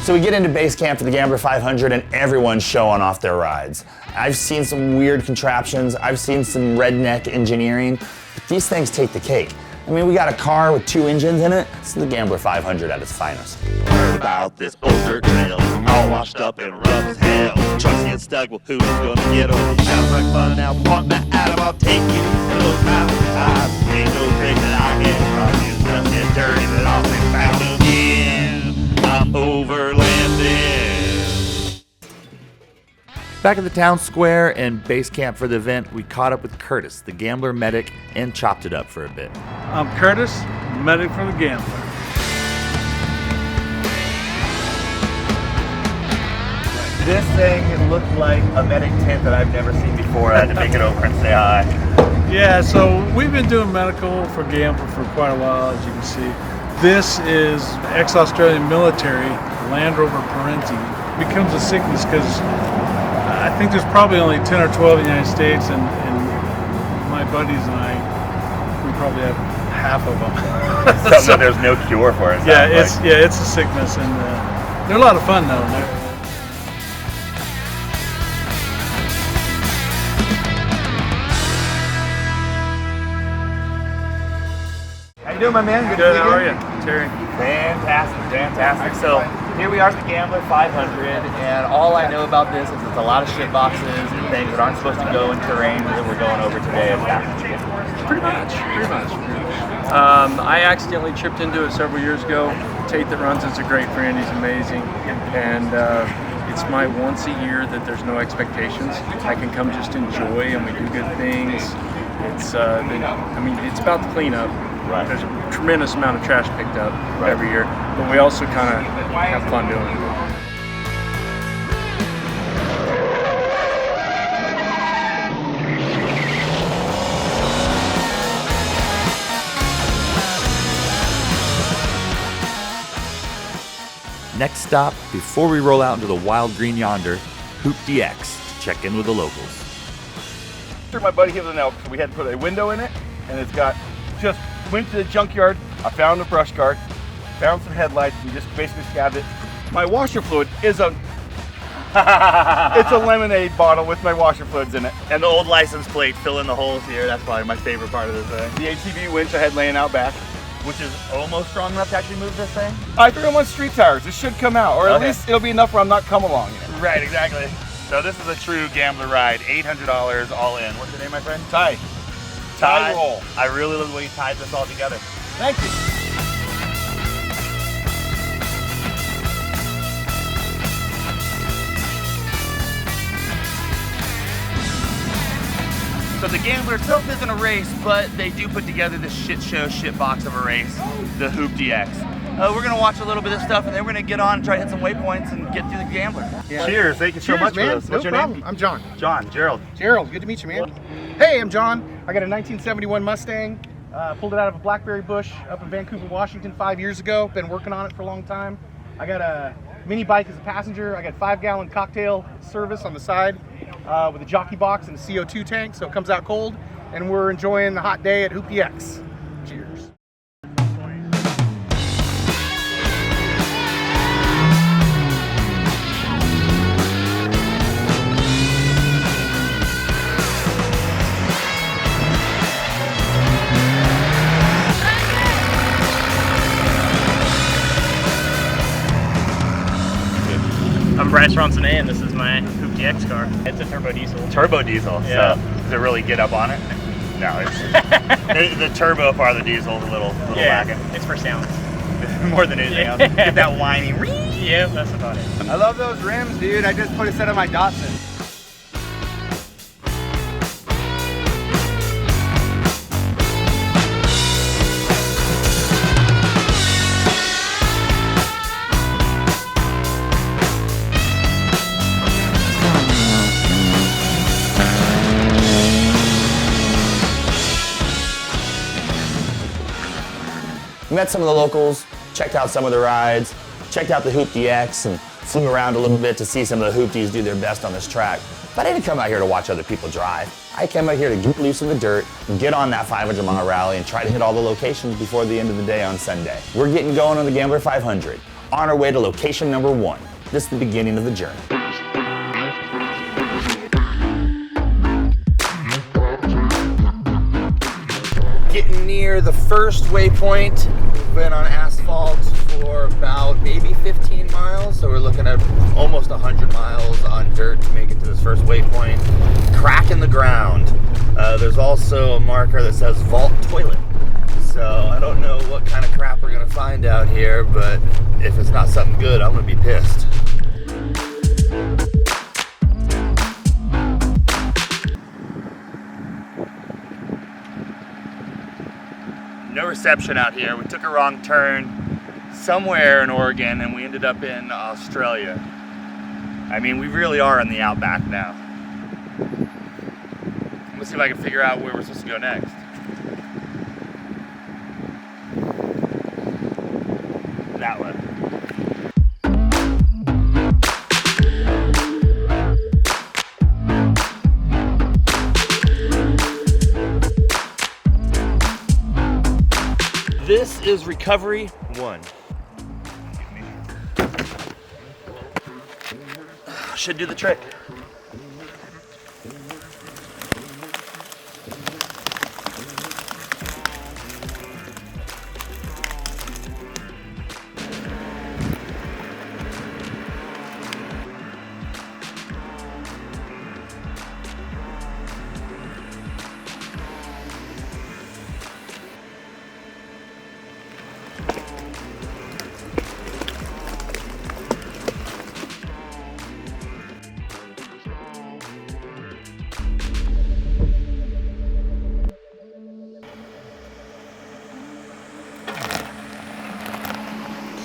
So we get into base camp for the Gambler 500 and everyone's showing off their rides. I've seen some weird contraptions, I've seen some redneck engineering, but these things take the cake. I mean, we got a car with 2 engines in it. It's the Gambler 500 at its finest. Heard about this old dirt trail, all washed up and rough as hell. Trucks get stuck, well, who's gonna get on it? Sounds like fun now, want me out of, I'll take you to those mountain tops. Ain't no trick that I can cross, it's just get dirty, but I'll be found again. I'm overlanding. Back at the town square and base camp for the event, we caught up with Curtis, the Gambler medic, and chopped it up for a bit. I'm Curtis, medic for the Gambler. This thing looked like a medic tent that I've never seen before. I had to make it over and say hi. Yeah, so we've been doing medical for Gambler for quite a while, as you can see. This is ex-Australian military, Land Rover Parenti. It becomes a sickness because I think there's probably only 10 or 12 in the United States, and my buddies and I, we probably have half of them. Something that there's no cure for it. Yeah, it's a sickness, and they're a lot of fun though. How you doing, my man? Good, how are you, Terry? Fantastic. So here we are at the Gambler 500, and all I know about this is it's a lot of shit boxes and things that aren't supposed to go in terrain that we're going over today. Pretty much. I accidentally tripped into it several years ago. Tate that runs it's a great friend. He's amazing, and it's my once a year that there's no expectations. I can come just enjoy, and we do good things. It's it's about the cleanup. Right. There's a tremendous amount of trash picked up every year, but we also kind of have fun doing it. Next stop, before we roll out into the wild green yonder, Hoop DX to check in with the locals. My buddy hit an elk, so we had to put a window in it, and it's got just went to the junkyard. I found a brush guard, found some headlights, and just basically scabbed it. My washer fluid is a it's a lemonade bottle with my washer fluids in it. And the old license plate fill in the holes here. That's probably my favorite part of this thing. The ATV winch I had laying out back, Which is almost strong enough to actually move this thing? I threw them on street tires. It should come out, or at least it'll be enough where I'm not come along in it. Right, exactly. So this is a true Gambler ride, $800 all in. What's your name, my friend? Tie roll. I really love the way you tied this all together. Thank you. So the Gambler itself isn't a race, but they do put together this shit show, shit box of a race, the Hoop DX. We're gonna watch a little bit of stuff, and then we're gonna get on and try to hit some waypoints and get through the Gambler. Yeah. Cheers! Thank you so much for this. What's your name? I'm John. John, Jerrold. Jerrold, good to meet you, man. Hey, I'm John. I got a 1971 Mustang. Pulled it out of a blackberry bush up in Vancouver, Washington 5 years ago. Been working on it for a long time. I got a mini bike as a passenger. I got 5-gallon cocktail service on the side with a jockey box and a CO2 tank, so it comes out cold. And we're enjoying the hot day at Hoop DX. Cheers. I'm Bryce Ronsonet, and this is my Hoop DX car. It's a turbo diesel. Turbo diesel. Yeah. So does it really get up on it? No, it's the turbo part of the diesel is a little lacking. It's for sound. More than anything else. Get that whiny ring. Yeah, that's about it. I love those rims, dude. I just put a set on my Datsun. Met some of the locals, checked out some of the rides, checked out the Hoop DX, and flew around a little bit to see some of the hoopties do their best on this track. But I didn't come out here to watch other people drive. I came out here to get loose in the dirt, get on that 500-mile rally, and try to hit all the locations before the end of the day on Sunday. We're getting going on the Gambler 500. on our way to location number 1. This is the beginning of the journey. Getting near the first waypoint. We've been on asphalt for about maybe 15 miles, so we're looking at almost 100 miles on dirt to make it to this first waypoint. Crack in the ground. There's also a marker that says vault toilet. So I don't know what kind of crap we're gonna find out here, but if it's not something good, I'm gonna be pissed. No reception out here. We took a wrong turn somewhere in Oregon and we ended up in Australia. I mean, we really are in the outback now. Let's see if I can figure out where we're supposed to go next. That way. This is recovery 1. Should do the trick.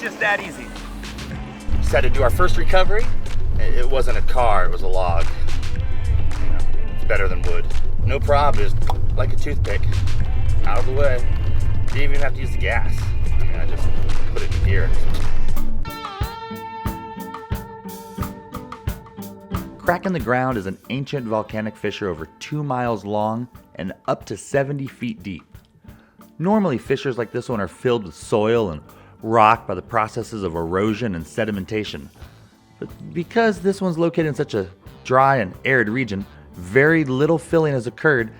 Just that easy. Just had to do our first recovery. It wasn't a car, it was a log. You know, it's better than wood. No problem, just like a toothpick. Out of the way. Didn't even have to use the gas. I mean, I just put it in gear. Crack in the Ground is an ancient volcanic fissure over 2 miles long and up to 70 feet deep. Normally, fissures like this one are filled with soil and rock by the processes of erosion and sedimentation. But because this one's located in such a dry and arid region, very little filling has occurred,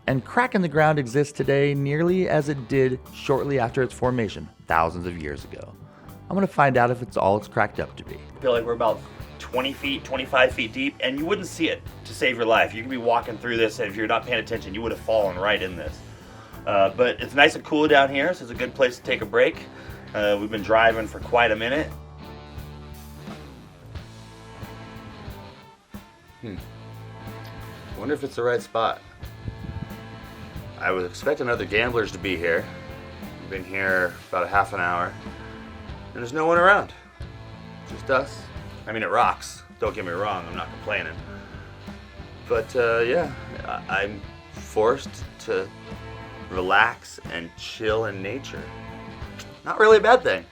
and Crack in the Ground exists today nearly as it did shortly after its formation, thousands of years ago. I'm gonna find out if it's all it's cracked up to be. I feel like we're about 20 feet, 25 feet deep, and you wouldn't see it to save your life. You could be walking through this, and if you're not paying attention, you would have fallen right in this. But it's nice and cool down here, so it's a good place to take a break. We've been driving for quite a minute. Wonder if it's the right spot. I was expecting other gamblers to be here. We've been here about a half an hour, and there's no one around. Just us. I mean, it rocks. Don't get me wrong, I'm not complaining. But yeah, I'm forced to relax and chill in nature. Not really a bad thing.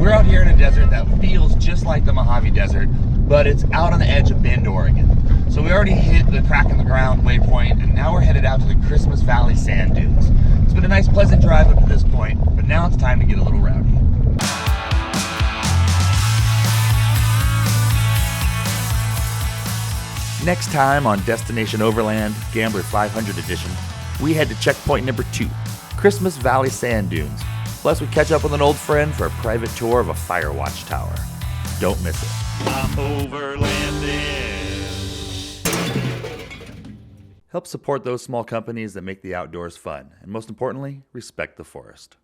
We're out here in a desert that feels just like the Mojave Desert, but it's out on the edge of Bend, Oregon. So we already hit the Crack in the Ground waypoint, and now we're headed out to the Christmas Valley sand dunes. It's been a nice, pleasant drive up to this point, but now it's time to get a little rowdy. Next time on Destination Overland, Gambler 500 edition, we head to checkpoint number 2, Christmas Valley Sand Dunes. Plus, we catch up with an old friend for a private tour of a fire watch tower. Don't miss it. I'm overlanding. Help support those small companies that make the outdoors fun, and most importantly, respect the forest.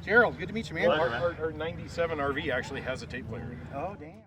Jerrold, good to meet you, man. Our 97 RV actually has a tape player. Oh, damn.